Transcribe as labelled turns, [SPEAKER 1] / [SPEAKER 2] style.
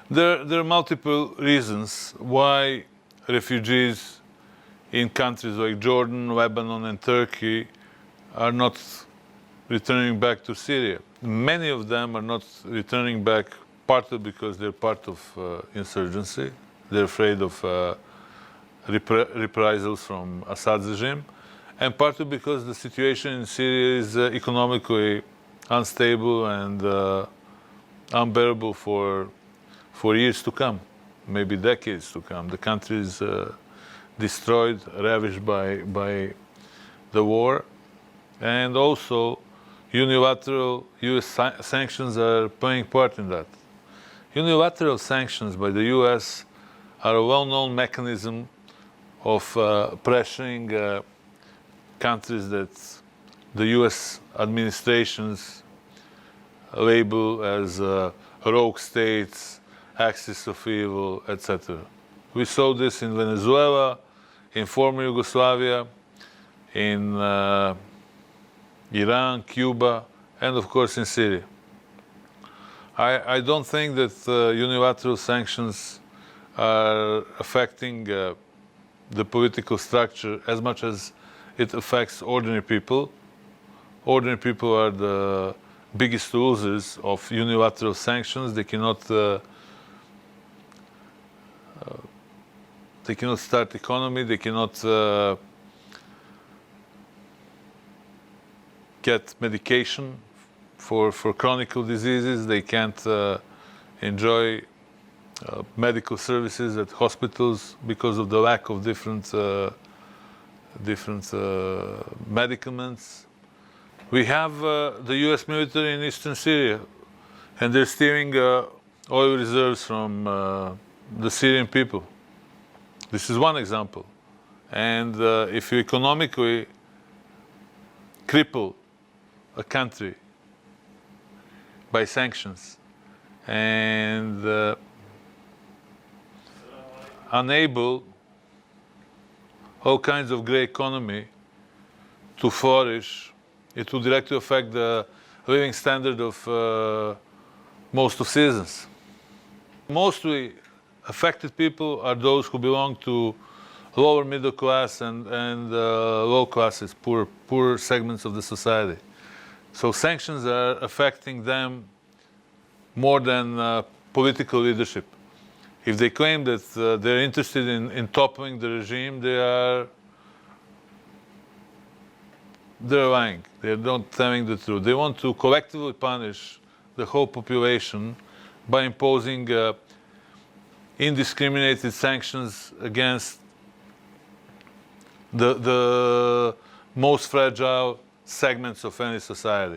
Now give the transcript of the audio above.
[SPEAKER 1] There are multiple reasons why refugees in countries like Jordan, Lebanon, and Turkey are not returning back to Syria. Many of them are not returning back partly because they're part of insurgency. They're afraid of reprisals from Assad's regime, and partly because the situation in Syria is economically unstable and unbearable for years to come, maybe decades to come. The country is destroyed, ravished by the war, and also unilateral US sanctions are playing part in that. Unilateral sanctions by the US are a well-known mechanism of pressuring countries that the US administrations label as rogue states, axis of evil, etc. We saw this in Venezuela, in former Yugoslavia, in Iran, Cuba, and of course in Syria. I don't think that unilateral sanctions are affecting the political structure as much as it affects ordinary people. Ordinary people are the biggest losers of unilateral sanctions. They cannot start economy. They cannot get medication for chronic diseases. They can't enjoy medical services at hospitals because of the lack of different medicaments. We have the US military in eastern Syria, and they're stealing oil reserves from the Syrian people. This is one example. And if you economically cripple a country by sanctions and enable all kinds of grey economy to flourish, it will directly affect the living standard of most of citizens. Mostly affected people are those who belong to lower middle class and low classes, poor segments of the society. So sanctions are affecting them more than political leadership. If they claim that they're interested in toppling the regime, they're lying. They're not telling the truth. They want to collectively punish the whole population by imposing indiscriminated sanctions against the most fragile segments of any society.